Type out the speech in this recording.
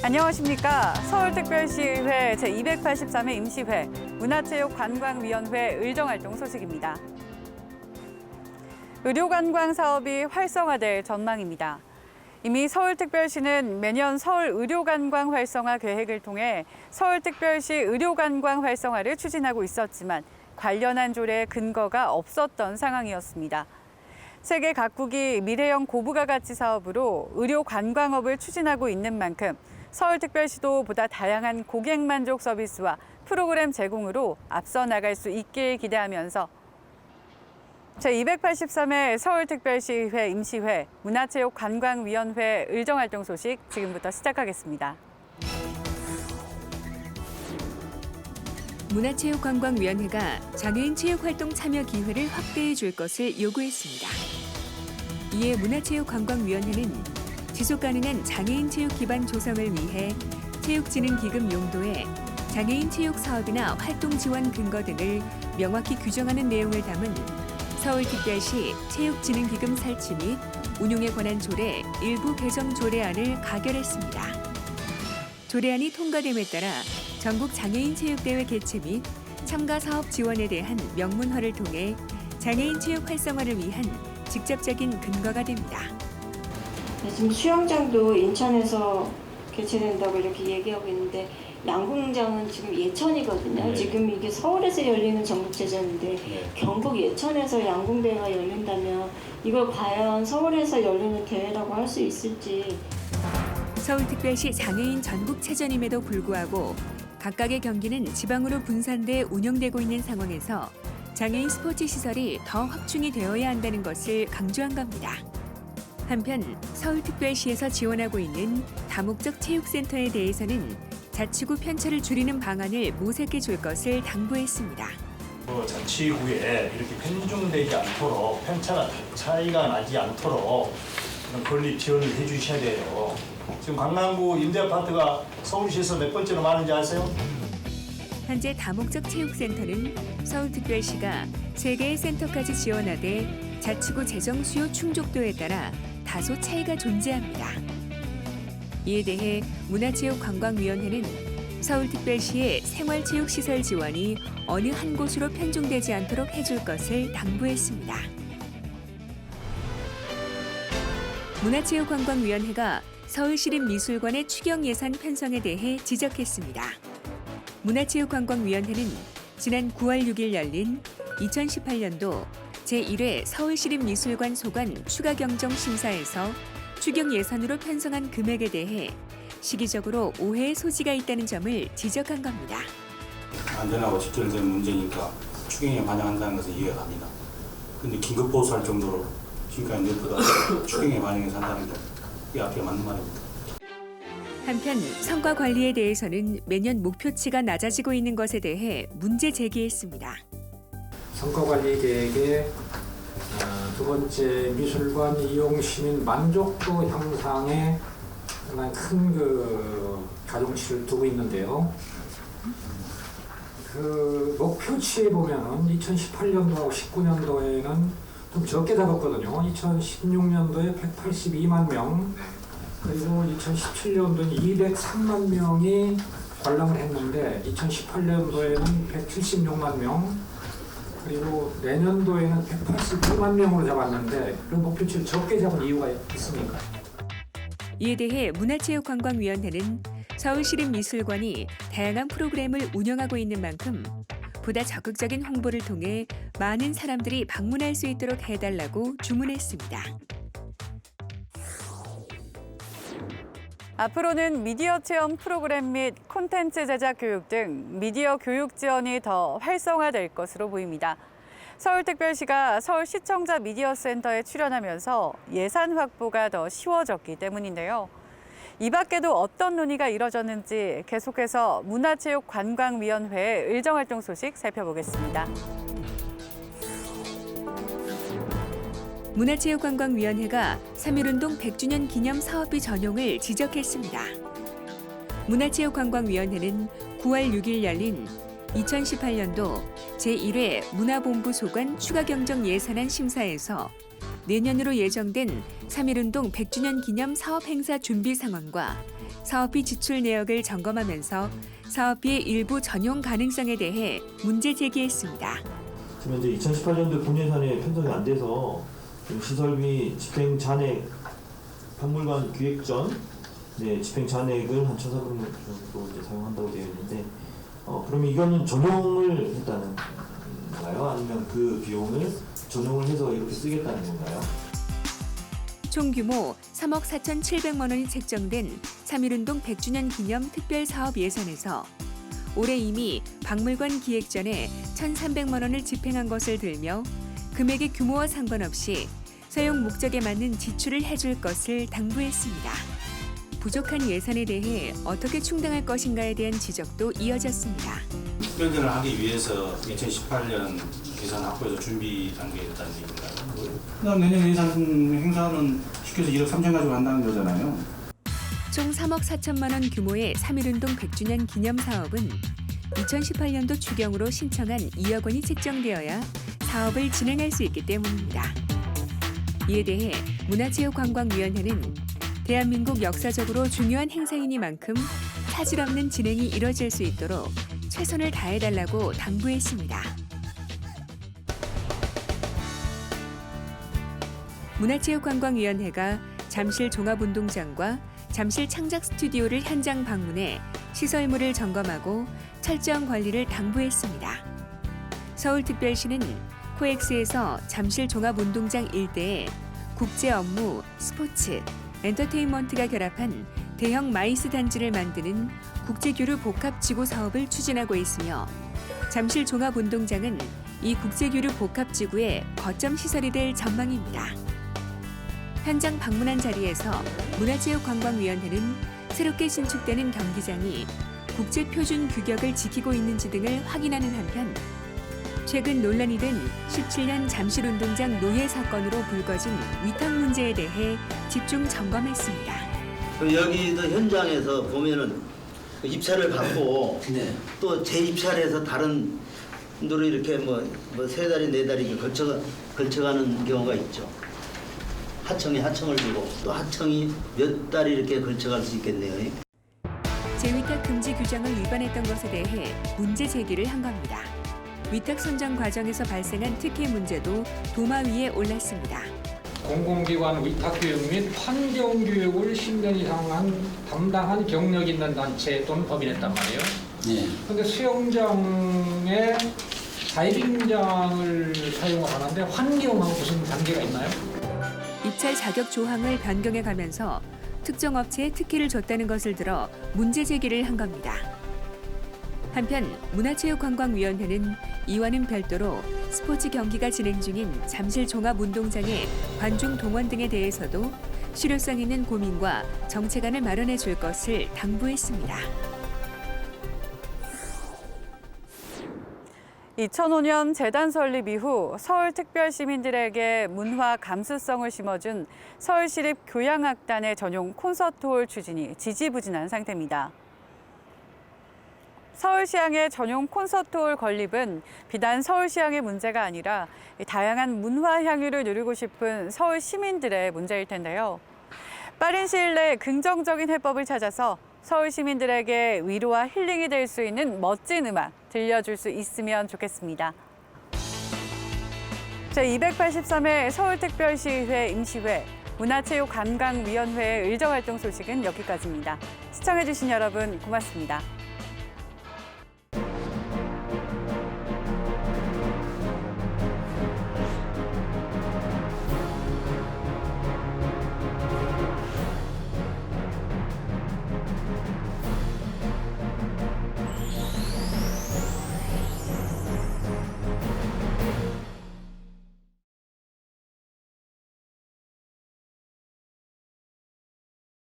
안녕하십니까. 서울특별시의회 제283회 임시회 문화체육관광위원회 의정활동 소식입니다. 의료관광 사업이 활성화될 전망입니다. 이미 서울특별시는 매년 서울 의료관광 활성화 계획을 통해 서울특별시 의료관광 활성화를 추진하고 있었지만 관련한 조례 근거가 없었던 상황이었습니다. 세계 각국이 미래형 고부가 가치 사업으로 의료 관광업을 추진하고 있는 만큼 서울특별시도 보다 다양한 고객 만족 서비스와 프로그램 제공으로 앞서 나갈 수 있길 기대하면서 제283회 서울특별시의회 임시회 문화체육관광위원회 의정활동 소식 지금부터 시작하겠습니다. 문화체육관광위원회가 장애인 체육활동 참여 기회를 확대해 줄 것을 요구했습니다. 이에 문화체육관광위원회는 지속가능한 장애인 체육 기반 조성을 위해 체육진흥기금 용도에 장애인 체육 사업이나 활동 지원 근거 등을 명확히 규정하는 내용을 담은 서울특별시 체육진흥기금 설치 및 운용에 관한 조례 일부 개정 조례안을 가결했습니다. 조례안이 통과됨에 따라 전국 장애인 체육대회 개최 및 참가 사업 지원에 대한 명문화를 통해 장애인 체육 활성화를 위한 직접적인 근거가 됩니다. 지금 수영장도 인천에서 개최된다고 이렇게 얘기하고 있는데 양궁장은 지금 예천이거든요. 네. 지금 이게 서울에서 열리는 전국체전인데 네. 경북 예천에서 양궁대회가 열린다면 이걸 과연 서울에서 열리는 대회라고 할 수 있을지. 서울특별시 장애인 전국체전임에도 불구하고 각각의 경기는 지방으로 분산돼 운영되고 있는 상황에서 장애인 스포츠 시설이 더 확충이 되어야 한다는 것을 강조한 겁니다. 한편 서울특별시에서 지원하고 있는 다목적 체육센터에 대해서는 자치구 편차를 줄이는 방안을 모색해 줄 것을 당부했습니다. 자치구에 이렇게 편중되지 않도록 편차가 차이가 나지 않도록 그런 건립 지원을 해주셔야 돼요. 지금 강남구 임대아파트가 서울시에서 몇 번째로 많은지 아세요? 현재 다목적 체육센터는 서울특별시가 3개의 센터까지 지원하되 자치구 재정 수요 충족도에 따라 다소 차이가 존재합니다. 이에 대해 문화체육관광위원회는 서울특별시의 생활체육시설 지원이 어느 한 곳으로 편중되지 않도록 해줄 것을 당부했습니다. 문화체육관광위원회가 서울시립미술관의 추경 예산 편성에 대해 지적했습니다. 문화체육관광위원회는 지난 9월 6일 열린 2018년도 제1회 서울시립미술관 소관 추가 경정 심사에서 추경 예산으로 편성한 금액에 대해 시기적으로 오해의 소지가 있다는 점을 지적한 겁니다. 안전하고 직결된 문제니까 추경에 반영한다는 것은 이해가 갑니다. 그런데 긴급 보수할 정도로 지금까지 넷보다 추경에 반영해서 한다는 게 이게 앞에 맞는 말입니다. 한편 성과 관리에 대해서는 매년 목표치가 낮아지고 있는 것에 대해 문제 제기했습니다. 성과관리 계획에 두 번째 미술관 이용 시민 만족도 향상에 상당히 큰 가중치를 두고 있는데요. 그 목표치에 보면은 2018년도하고 19년도에는 좀 적게 잡았거든요. 2016년도에 182만 명, 그리고 2017년도에는 203만 명이 관람을 했는데 2018년도에는 176만 명, 그리고 내년도에는 182만 명으로 잡았는데 그 목표치를 적게 잡은 이유가 있습니까? 이에 대해 문화체육관광위원회는 서울시립미술관이 다양한 프로그램을 운영하고 있는 만큼 보다 적극적인 홍보를 통해 많은 사람들이 방문할 수 있도록 해달라고 주문했습니다. 앞으로는 미디어 체험 프로그램 및 콘텐츠 제작 교육 등 미디어 교육 지원이 더 활성화될 것으로 보입니다. 서울특별시가 서울시청자 미디어 센터에 출연하면서 예산 확보가 더 쉬워졌기 때문인데요. 이 밖에도 어떤 논의가 이뤄졌는지 계속해서 문화체육관광위원회 의정활동 소식 살펴보겠습니다. 문화체육관광위원회가 3.1운동 100주년 기념 사업비 전용을 지적했습니다. 문화체육관광위원회는 9월 6일 열린 2018년도 제1회 문화본부 소관 추가경정 예산안 심사에서 내년으로 예정된 3.1운동 100주년 기념 사업 행사 준비 상황과 사업비 지출 내역을 점검하면서 사업비의 일부 전용 가능성에 대해 문제 제기했습니다. 지금 이제 2018년도 본 예산에 편성이 안 돼서 시설비 집행 잔액 박물관 기획 전 집행 잔액을 한 1,400만 원 정도 이제 사용한다고 되어 있는데 그러면 이거는 전용을 했다는 건가요? 아니면 그 비용을 전용을 해서 이렇게 쓰겠다는 건가요? 총 규모 3억 4,700만 원이 책정된 3.1운동 100주년 기념 특별사업 예산에서 올해 이미 박물관 기획 전에 1,300만 원을 집행한 것을 들며 금액의 규모와 상관없이 사용 목적에 맞는 지출을 해줄 것을 당부했습니다. 부족한 예산에 대해 어떻게 충당할 것인가에 대한 지적도 이어졌습니다. 특별전을 하기 위해서 2018년 예산 확보해서 준비 단계에 있다는 얘기인가요? 그다음 내년 예산 행사는 시켜서 1억 3천 가지고 한다는 거잖아요. 총 3억 4천만 원 규모의 3.1운동 100주년 기념 사업은 2018년도 추경으로 신청한 2억 원이 책정되어야 사업을 진행할 수 있기 때문입니다. 이에 대해 문화체육관광위원회는 대한민국 역사적으로 중요한 행사이니만큼 차질 없는 진행이 이뤄질 수 있도록 최선을 다해달라고 당부했습니다. 문화체육관광위원회가 잠실 종합운동장과 잠실 창작 스튜디오를 현장 방문해 시설물을 점검하고 철저한 관리를 당부했습니다. 서울특별시는 코엑스에서 잠실 종합운동장 일대에 국제 업무, 스포츠, 엔터테인먼트가 결합한 대형 마이스 단지를 만드는 국제교류 복합지구 사업을 추진하고 있으며 잠실 종합운동장은 이 국제교류 복합지구의 거점 시설이 될 전망입니다. 현장 방문한 자리에서 문화체육관광위원회는 새롭게 신축되는 경기장이 국제표준 규격을 지키고 있는지 등을 확인하는 한편 최근 논란이 된 17년 잠실운동장 노예 사건으로 불거진 위탁 문제에 대해 집중 점검했습니다. 여기도 현장에서 보면은 입찰을 받고 또 재입찰해서 다른 분들로 이렇게 뭐 3달이 4달이 걸쳐가는 경우가 있죠. 하청에 하청을 주고 또 하청이 몇 달이 이렇게 걸쳐갈 수 있겠네요. 재위탁 금지 규정을 위반했던 것에 대해 문제 제기를 한 겁니다. 위탁 선정 과정에서 발생한 특혜 문제도 도마 위에 올랐습니다. 공공기관 위탁교육 및 환경교육을 10년 이상 담당한 경력 있는 단체 또는 법인했단 말이에요. 그런데 수영장에 다이빙장을 사용을 하는데 환경하고 무슨 관계가 있나요? 입찰 자격 조항을 변경해 가면서 특정 업체에 특혜를 줬다는 것을 들어 문제 제기를 한 겁니다. 한편 문화체육관광위원회는 이와는 별도로 스포츠 경기가 진행 중인 잠실 종합운동장의 관중 동원 등에 대해서도 실효성 있는 고민과 정책안을 마련해 줄 것을 당부했습니다. 2005년 재단 설립 이후 서울특별 시민들에게 문화 감수성을 심어준 서울시립교향악단의 전용 콘서트홀 추진이 지지부진한 상태입니다. 서울시향의 전용 콘서트홀 건립은 비단 서울시향의 문제가 아니라 다양한 문화 향유를 누리고 싶은 서울 시민들의 문제일 텐데요. 빠른 시일 내에 긍정적인 해법을 찾아서 서울 시민들에게 위로와 힐링이 될 수 있는 멋진 음악 들려줄 수 있으면 좋겠습니다. 제283회 서울특별시의회 임시회 문화체육관광위원회의 의정활동 소식은 여기까지입니다. 시청해주신 여러분 고맙습니다.